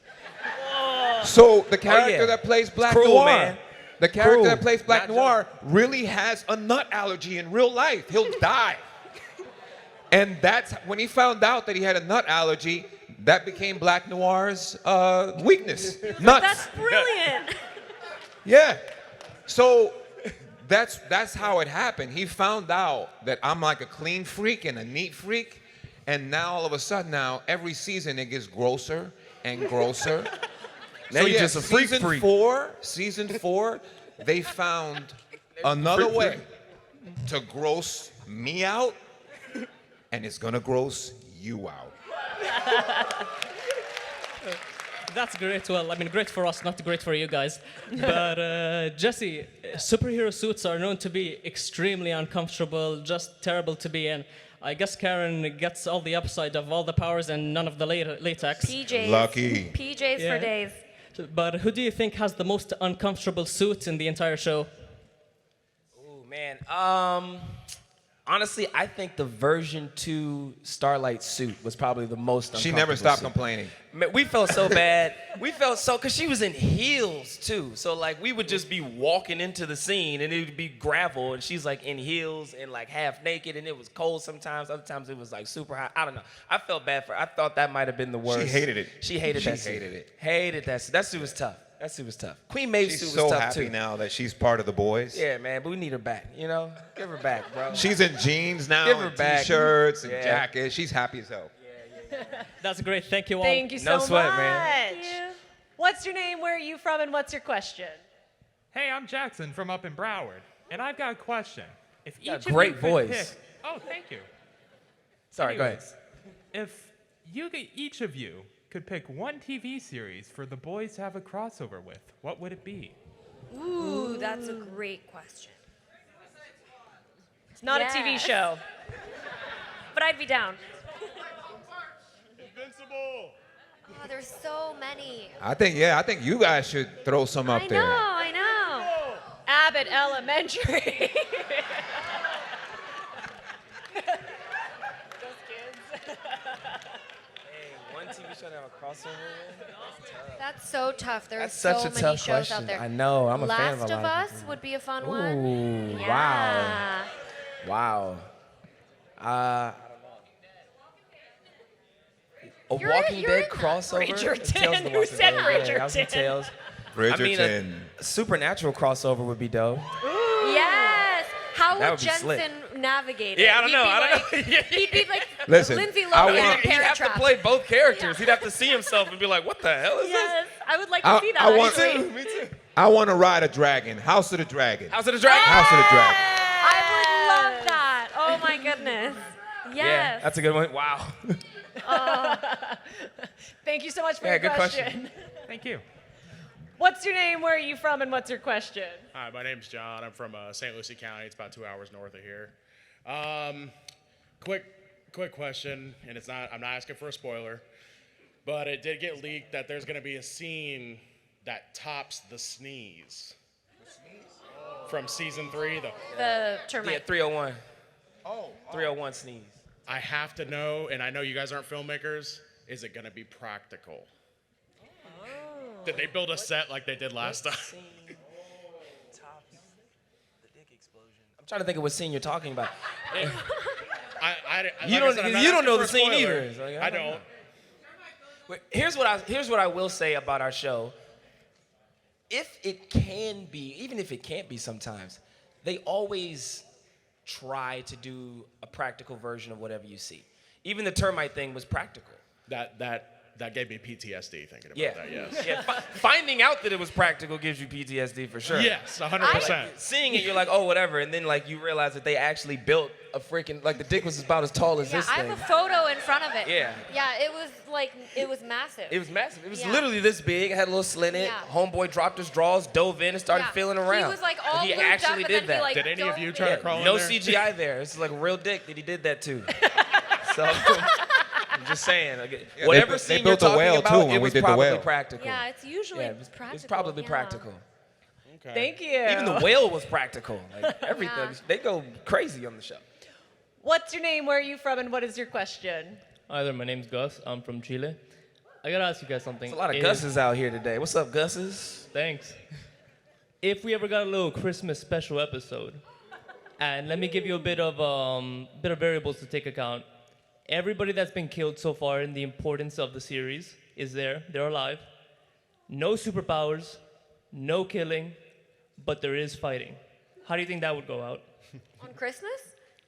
So the character that plays Black Cruel, Noir, man. the character Cruel. that plays Black Not Noir really has a nut allergy in real life. He'll die. And that's when he found out that he had a nut allergy, that became Black Noir's weakness. Nuts. That's brilliant. Yeah. So that's how it happened. He found out that I'm like a clean freak and a neat freak, and now all of a sudden every season it gets grosser and grosser. Now you're just a freak freak. Season 4, they found another way to gross me out, and it's gonna gross you out. That's great. Well, I mean, great for us, not great for you guys. But Jessie, superhero suits are known to be extremely uncomfortable, just terrible to be in. I guess Karen gets all the upside of all the powers and none of the latex. PJs. Lucky. PJs for days. But who do you think has the most uncomfortable suit in the entire show? Oh man. Honestly, I think the version 2 Starlight suit was probably the most uncomfortable. She never stopped suit. complaining. Man, we felt so bad. We felt so, because she was in heels too. So like we would just be walking into the scene and it would be gravel and she's like in heels and like half naked and it was cold sometimes. Other times it was like super hot. I don't know. I felt bad for her. I thought that might have been the worst. She hated it. She hated that suit. Hated that suit. That suit was tough. That suit was tough. Queen Maeve's She's suit was so tough happy too. now that she's part of the boys. Yeah, man, but we need her back, you know? Give her back, bro. She's in jeans now, Give her and back. t-shirts and Yeah. jackets. She's happy as hell. That's great. Thank you all. Thank you so No sweat, much. man. Thank you. What's your name? Where are you from? And what's your question? Hey, I'm Jackson from up in Broward, and I've got a question. If got each a great of you could voice. pick- oh, thank you. Sorry, go ahead. If each of you could pick one TV series for the boys to have a crossover with, what would it be? Ooh, that's a great question. It's not a TV Yes. show. But I'd be down. Invincible. Oh, there's so many. I think you guys should throw some up there. I know. Abbott Elementary. One TV show that have a crossover with? That's so tough. There's That's such so a many tough shows question. out there. I know. I'm a fan of a Last lot of of Us different- would be a fun Ooh, one. wow. Wow. A You're Walking in Dead that. crossover? Bridgerton. Tales of the Who Walking said Dead. Yeah, House of Bridgerton? Tales. I mean, Bridgerton. a supernatural crossover would be dope. Yes. How That would would be slick. Jensen navigate it? Yeah, I don't He'd know. be I don't like, know. He'd be like Listen, Lindsay I Lohan in want- He'd Parent have to Trap. play both characters. He'd have to see himself and be like, what the hell is Yes, I would like to I- see that. I want- actually. Me too. I want to ride a dragon. House of the Dragon. House of the Dragon? House of the Dragon. I would love that. Oh my goodness. Yes. Yeah, that's a good one. Wow. Thank you so much for Yeah, your good question. question. Thank you. What's your name? Where are you from? And what's your question? Hi, my name's John. I'm from St. Lucie County. It's about 2 hours north of here. Quick question, and I'm not asking for a spoiler, but it did get leaked that there's going to be a scene that tops the sneeze. From season 3. The termite. Yeah, 301. 301 sneeze. I have to know, and I know you guys aren't filmmakers, is it going to be practical? Did they build a set like they did last time? I'm trying to think of what scene you're talking about. You don't know the scene either. either. It's like, I don't. Wait, here's what I will say about our show. If it can be, even if it can't be sometimes, they always try to do a practical version of whatever you see. Even the termite thing was practical. That gave me PTSD thinking about Yeah. that, yes. Yeah, finding out that it was practical gives you PTSD for sure. Yes, 100%. Seeing it, you're like, oh, whatever. And then, like, you realize that they actually built a freaking, like, the dick was about as tall as Yeah, this I thing. have a photo in front of it. Yeah. Yeah, it was massive. It was massive. It was Yeah. literally this big. It had a little slit in it. Yeah. Homeboy dropped his drawers, dove in, and started Yeah. feeling around. He was like all he lubed up, actually and did then that. he, like, Did any of dove you in. try to crawl in No there? CGI there. It's like a real dick that he did that too. So I'm just saying, like, Yeah, whatever they scene built you're a talking whale, about, too, when it we was did the probably whale. Oh, practical. Yeah, it's usually Yeah, it's practical. probably yeah. practical. Thank you. Even the whale was practical. Like everything, Yeah. they go crazy on the show. What's your name? Where are you from? And what is your question? Hi there, my name's Gus. I'm from Chile. I gotta ask you guys something. There's a lot of If- Gus's out here today. What's up, Gus's? Thanks. If we ever got a little Christmas special episode, and let me give you a bit of variables to take account. Everybody that's been killed so far in the importance of the series is there. They're alive. No superpowers, no killing, but there is fighting. How do you think that would go out? On Christmas?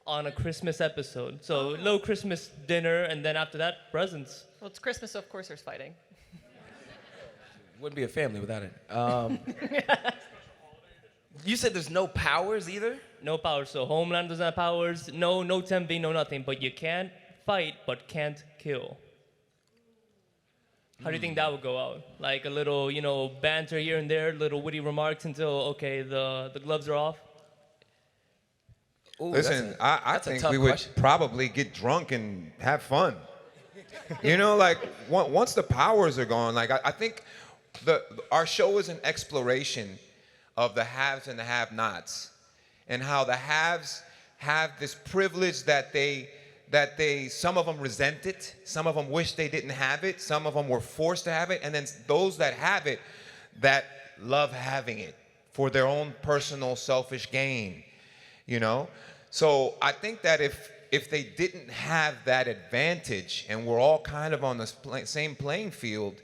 On a Christmas episode. So, little Christmas dinner, and then after that, presents. Well, it's Christmas, so of course there's fighting. Wouldn't be a family without it. You said there's no powers either? No powers. So Homelander doesn't have powers. No 10B, no nothing. But you can fight, but can't kill. How do you think that would go out? Like a little, banter here and there, little witty remarks until, okay, the gloves are off? Ooh, Listen, I that's a think tough we would question. probably get drunk and have fun. Like once the powers are gone, like I think our show is an exploration of the haves and the have-nots, and how the haves have this privilege that some of them resent it, some of them wish they didn't have it, some of them were forced to have it, and then those that have it that love having it for their own personal selfish gain, you know? So I think that if they didn't have that advantage and we're all kind of on the same playing field,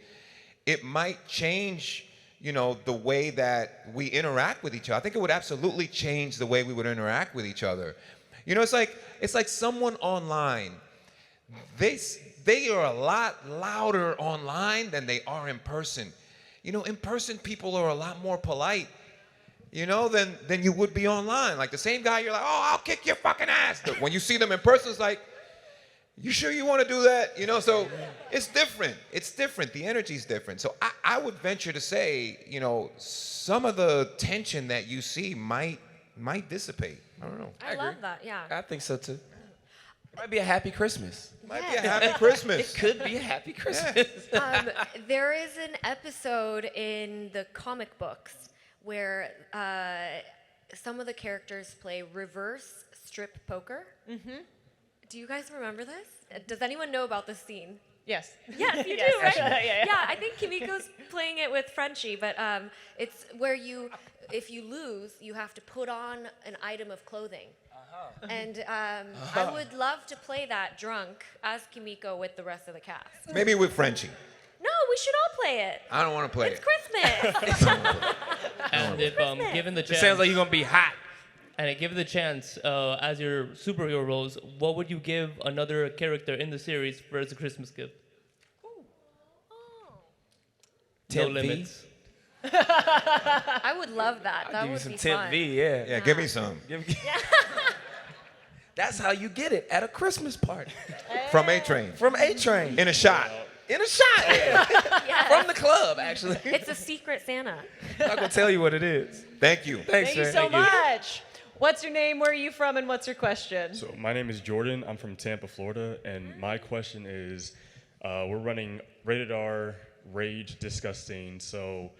it might change, you know, the way that we interact with each other. I think it would absolutely change the way we would interact with each other. You know, it's like someone online, they are a lot louder online than they are in person. You know, in person, people are a lot more polite, you know, than you would be online. Like the same guy, you're like, oh, I'll kick your fucking ass. But when you see them in person, it's like, you sure you want to do that? You know, so it's different. It's different. The energy's different. So I would venture to say, you know, some of the tension that you see might dissipate. I don't know. I love that, yeah. I think so too. It might be a happy Christmas. Might be a happy Christmas. It could be a happy Christmas. There is an episode in the comic books where some of the characters play reverse strip poker. Mm-hmm. Do you guys remember this? Does anyone know about this scene? Yes. Yes, you Yes. do, right? Yeah. Yeah, I think Kimiko's playing it with Frenchie, but it's where if you lose, you have to put on an item of clothing. And I would love to play that drunk as Kimiko with the rest of the cast. Maybe with Frenchie. No, we should all play it. I don't want to play It's it. Christmas. And if given the It chance, sounds like you're gonna be hot. And given the chance, as your superhero roles, what would you give another character in the series for as a Christmas gift? No limits. I would love that. That Give you would some be tip fun. V, yeah. Yeah, give me some. That's how you get it at a Christmas party. From A-Train. From A-Train. In a shot. In a shot, yeah. Yes. From the club, actually. It's a secret Santa. I'm not gonna tell you what it is. Thank you. Thanks, Thank you sir. so much. What's your name? Where are you from? And what's your question? So my name is Jordan. I'm from Tampa, Florida, and my question is, we're running rated R, rage, disgusting. So,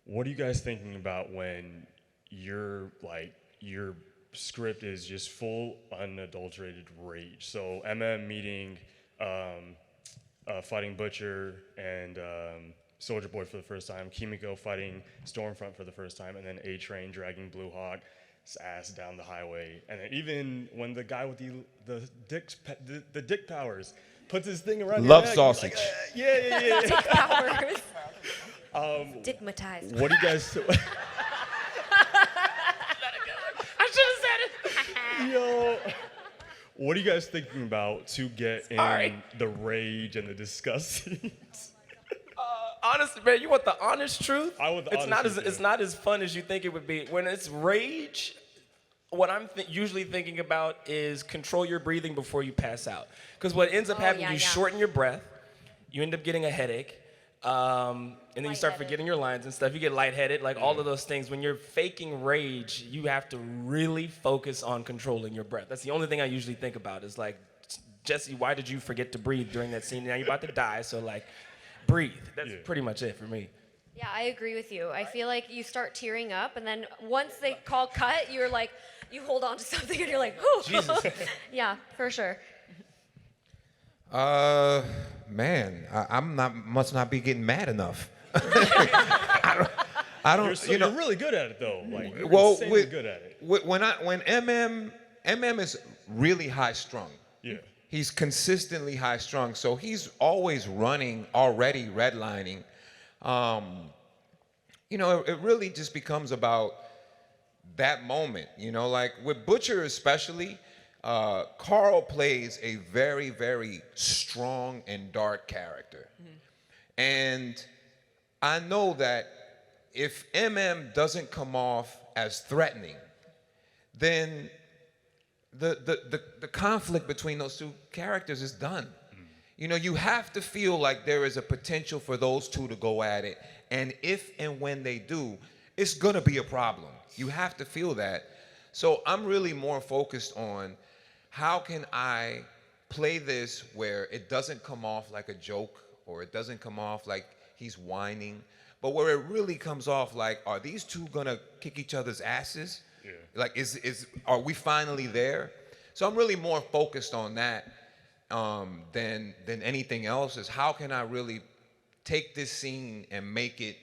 what are you guys thinking about when your script is just full unadulterated rage? So meeting, fighting Butcher and Soldier Boy for the first time, Kimiko fighting Stormfront for the first time, and then A-Train dragging Blue Hawk's ass down the highway. And then even when the guy with the dick powers puts his thing around Love your neck, sausage. Like, yeah. Dick powers. Stigmatized. Stigmatized. What do you guys... I should have said it. Yo. What are you guys thinking about to get in the rage and the disgust scenes? Honestly, man, you want the honest truth? I want the it's honest not truth, as it's not as fun as you think it would be. When it's rage, what I'm usually thinking about is control your breathing before you pass out. Because what ends up happening, you shorten your breath, you end up getting a headache, and then you start forgetting your lines and stuff. You get lightheaded, like all of those things. When you're faking rage, you have to really focus on controlling your breath. That's the only thing I usually think about is like, Jessie, why did you forget to breathe during that scene? Now you're about to die, so like, breathe. That's pretty much it for me. Yeah, I agree with you. I feel like you start tearing up, and then once they call cut, you're like, you hold on to something, and you're like, whoo. Jesus. Yeah, for sure. Man, must not be getting mad enough. I don't. You're really good at it though. Like, you're well, insanely good at it. when MM is really high strung. Yeah. He's consistently high strung, so he's always running, already redlining. You know, it really just becomes about that moment. You know, like with Butcher especially, Carl plays a very, very strong and dark character. And I know that if MM doesn't come off as threatening, then the conflict between those two characters is done. You know, you have to feel like there is a potential for those two to go at it. And if and when they do, it's gonna be a problem. You have to feel that. So I'm really more focused on how can I play this where it doesn't come off like a joke or it doesn't come off like he's whining, but where it really comes off like, are these two gonna kick each other's asses? Like, are we finally there? So I'm really more focused on that than anything else. Is how can I really take this scene and make it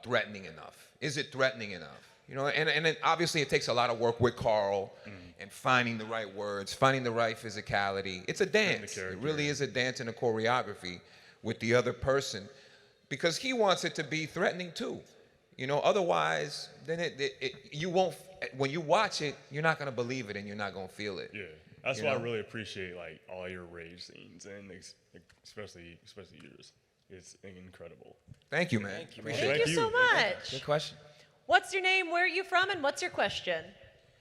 threatening enough? Is it threatening enough? You know, and then obviously it takes a lot of work with Carl and finding the right words, finding the right physicality. It's a dance. It really is a dance and a choreography with the other person, because he wants it to be threatening too. You know, otherwise, then you won't. When you watch it, you're not gonna believe it and you're not gonna feel it. Yeah, that's why I really appreciate like all your rage scenes and especially yours. It's incredible. Thank you, man. Thank you so much. Good question. What's your name? Where are you from? And what's your question?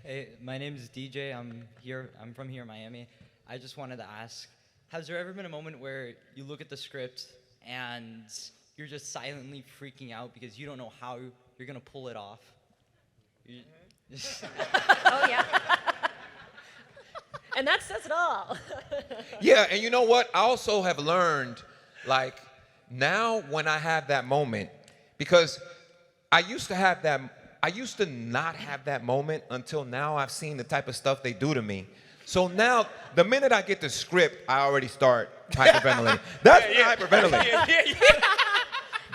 Hey, my name is DJ. I'm from here in Miami. I just wanted to ask, has there ever been a moment where you look at the script and you're just silently freaking out because you don't know how you're gonna pull it off? Oh yeah. And that says it all. Yeah, and you know what? I also have learned, like, now when I have that moment, because I used to not have that moment until now I've seen the type of stuff they do to me. So now, the minute I get the script, I already start hyperventilating. That's when I hyperventilate.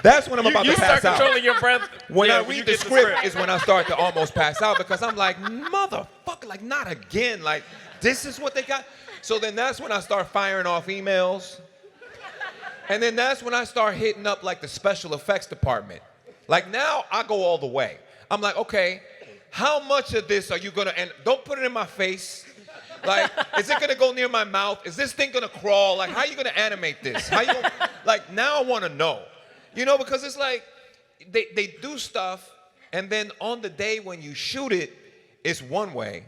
That's when I'm about to pass out. You start controlling your breath. When I read the script is when I start to almost pass out, because I'm like, motherfucker, like, not again. Like, this is what they got. So then that's when I start firing off emails. And then that's when I start hitting up like the special effects department. Like, now I go all the way. I'm like, okay, how much of this are you gonna, and don't put it in my face. Like, is it gonna go near my mouth? Is this thing gonna crawl? Like, how are you gonna animate this? How you gonna, like, now I wanna know. You know, because it's like, they do stuff, and then on the day when you shoot it, it's one way.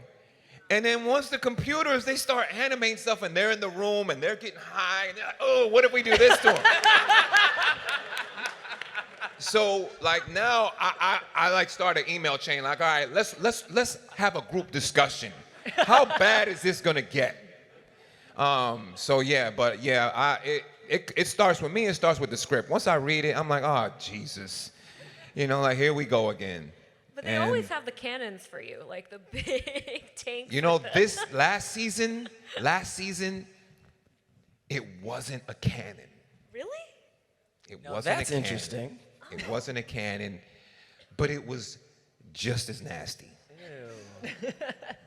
And then once the computers, they start animating stuff, and they're in the room, and they're getting high, and they're like, oh, what if we do this to them? So, like, now I like start an email chain, like, all right, let's have a group discussion. How bad is this gonna get? So yeah, but yeah, it starts with me. It starts with the script. Once I read it, I'm like, oh Jesus, you know, like, here we go again. But they always have the cannons for you, like the big tanks. You know, this last season, it wasn't a cannon. Really? It No, wasn't that's a cannon. interesting. It wasn't a cannon, but it was just as nasty.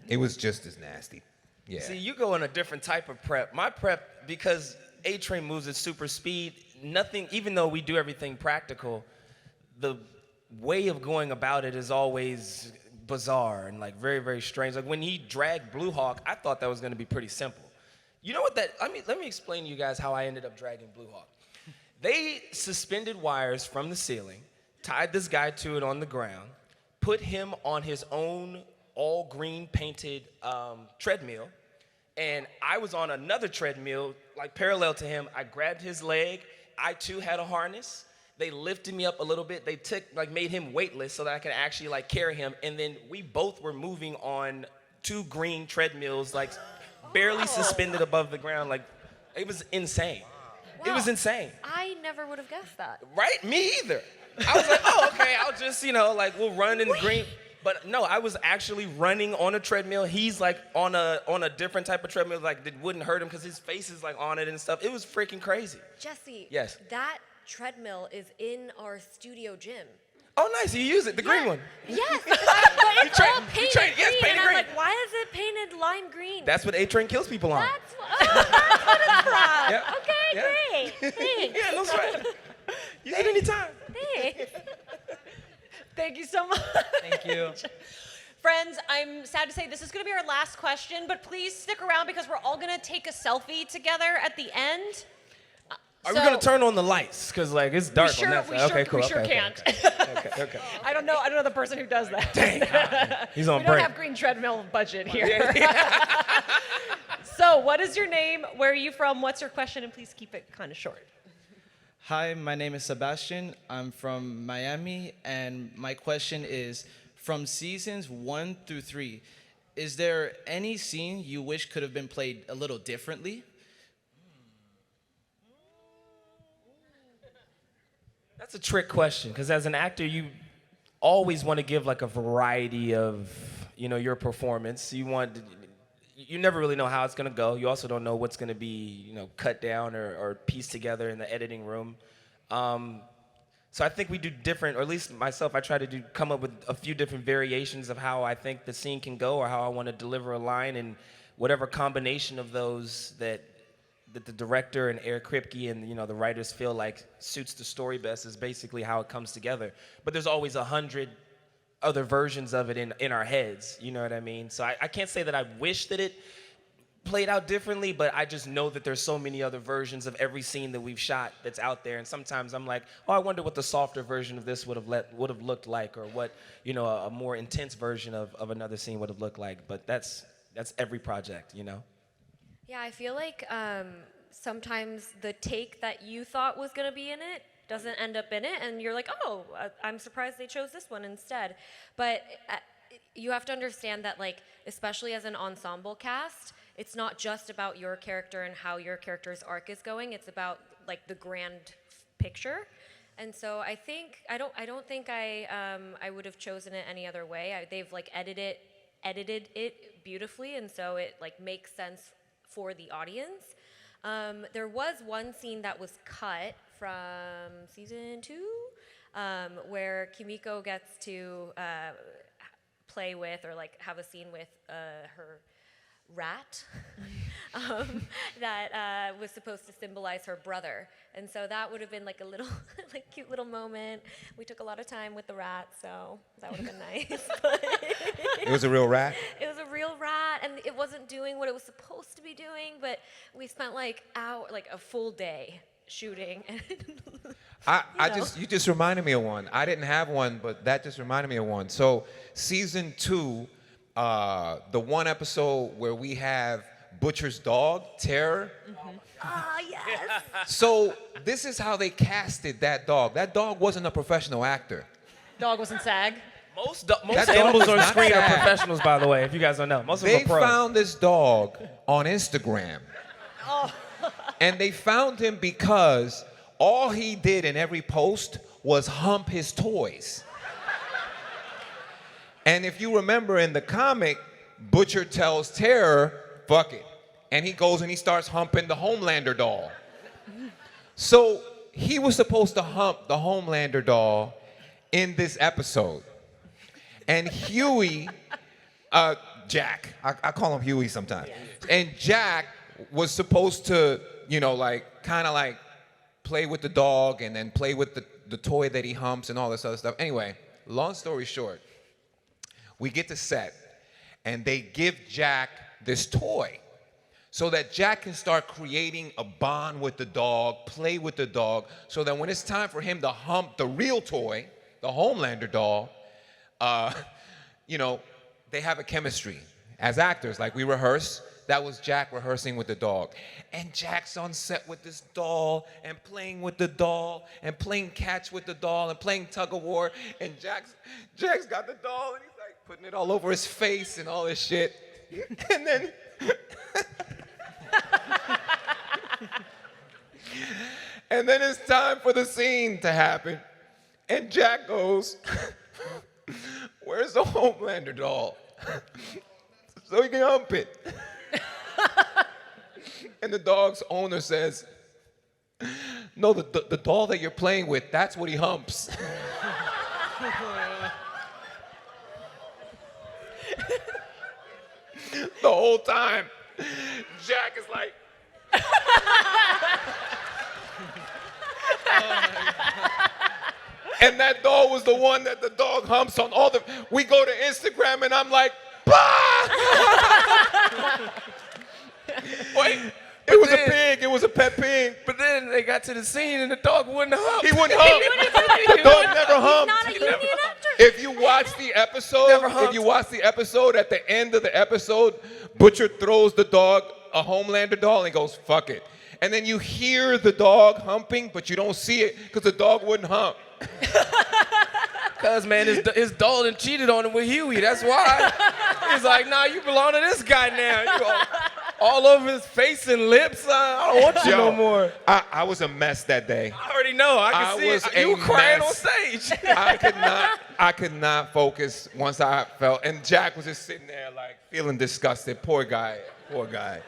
It was just as nasty. Yeah. See, you go on a different type of prep. My prep, because A-Train moves at super speed, nothing, even though we do everything practical, the way of going about it is always bizarre and like very, very strange. Like when he dragged Blue Hawk, I thought that was gonna be pretty simple. You know what let me explain to you guys how I ended up dragging Blue Hawk. They suspended wires from the ceiling, tied this guy to it on the ground, put him on his own all green painted treadmill, and I was on another treadmill, like parallel to him. I grabbed his leg. I too had a harness. They lifted me up a little bit. They made him weightless so that I could actually like carry him. And then we both were moving on two green treadmills, like barely suspended above the ground. Like, it was insane. It was insane. I never would have guessed that. Right? Me either. I was like, oh, okay, I'll just, like, we'll run in the green. But no, I was actually running on a treadmill. He's like on a different type of treadmill, like that wouldn't hurt him because his face is like on it and stuff. It was freaking crazy. Jesse. Yes. That treadmill is in our studio gym. Oh, nice. You use it, the green one. Yes, but it's all painted green. Yes, painted and I'm green. like, why is it painted lime green? That's what A-Train kills people on. That's what it's from. Yeah. Okay, Yeah. great. Thanks. Yeah, no sweat. Use it anytime. Thanks. Thank you so much. Thank you. Friends, I'm sad to say this is going to be our last question, but please stick around because we're all going to take a selfie together at the end. Are we going to turn on the lights? Because, like, it's dark on that side. Okay, cool. We sure okay, can't. Okay. I don't know the person who does that. Dang. He's on we break. don't have green treadmill budget here. So, what is your name? Where are you from? What's your question? And please keep it kind of short. Hi, my name is Sebastian. I'm from Miami, and my question is, from seasons 1 through 3, is there any scene you wish could have been played a little differently? That's a trick question, because as an actor, always want to give like a variety of, your performance. You never really know how it's gonna go. You also don't know what's gonna be, cut down or pieced together in the editing room. So I think we do different, or at least myself, I try to come up with a few different variations of how I think the scene can go or how I want to deliver a line, and whatever combination of those that the director and Eric Kripke and the writers feel like suits the story best is basically how it comes together. But there's always 100 other versions of it in our heads, you know what I mean? So I can't say that I wish that it played out differently, but I just know that there's so many other versions of every scene that we've shot that's out there, and sometimes I'm like, oh, I wonder what the softer version of this would have looked like, or what a more intense version of another scene would have looked like. But that's every project, Yeah, I feel like sometimes the take that you thought was going to be in it doesn't end up in it, and you're like, oh, I'm surprised they chose this one instead. But you have to understand that, like, especially as an ensemble cast, it's not just about your character and how your character's arc is going. It's about like the grand picture. And so I don't think I would have chosen it any other way. They've like edited it beautifully, and so it like makes sense for the audience. There was one scene that was cut from season 2, where Kimiko gets to play with or like have a scene with her rat that was supposed to symbolize her brother, and so that would have been like a little like cute little moment. We took a lot of time with the rat, so that would have been nice. It was a real rat? It was a real rat, and it wasn't doing what it was supposed to be doing, but we spent like a full day shooting. You just reminded me of one. I didn't have one, but that just reminded me of one. So season 2, the one episode where we have Butcher's dog, Terror. Ah, yes. So this is how they casted that dog. That dog wasn't a professional actor. Dog wasn't SAG. Most That animals dog on was screen not are SAG. professionals, by the way, if you guys don't know. Most of them They are pros. found this dog on Instagram. Oh. And they found him because all he did in every post was hump his toys. And if you remember in the comic, Butcher tells Terror, fuck it. And he goes and he starts humping the Homelander doll. So he was supposed to hump the Homelander doll in this episode. And Huey, Jack, I call him Huey sometimes. And Jack was supposed to, kind of like play with the dog and then play with the toy that he humps and all this other stuff. Anyway, long story short, we get to set and they give Jack this toy so that Jack can start creating a bond with the dog, play with the dog, so that when it's time for him to hump the real toy, the Homelander doll, they have a chemistry. As actors, like we rehearse, that was Jack rehearsing with the dog. And Jack's on set with this doll and playing with the doll and playing catch with the doll and playing tug of war. And Jack's got the doll and he's like putting it all over his face and all this shit. And then and then it's time for the scene to happen. And Jack goes, where's the Homelander doll? So he can hump it. And the dog's owner says, no, the doll that you're playing with, that's what he humps. The whole time, Jack is like, and that doll was the one that the dog humps on all the, we go to Instagram and I'm like, bah! Wait, it was a pig, it was a pet pig. But then they got to the scene and the dog wouldn't hump. He wouldn't hump. The dog never humped. If you watch the episode, at the end of the episode, Butcher throws the dog a Homelander doll and he goes, fuck it. And then you hear the dog humping, but you don't see it because the dog wouldn't hump. Cause man, his doll done cheated on him with Huey. That's why. He's like, nah, you belong to this guy now. all over his face and lips. I don't want you no more. I was a mess that day. I already know. I can see it. You were crying on stage. I could not focus once I felt, and Jack was just sitting there like feeling disgusted. Poor guy. Poor guy.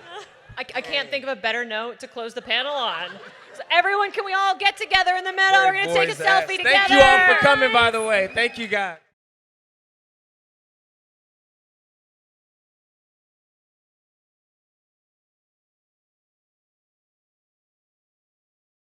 I can't think of a better note to close the panel on. So everyone, can we all get together in the middle? We're going to take a selfie together. Thank you all for coming, by the way. Thank you, guys.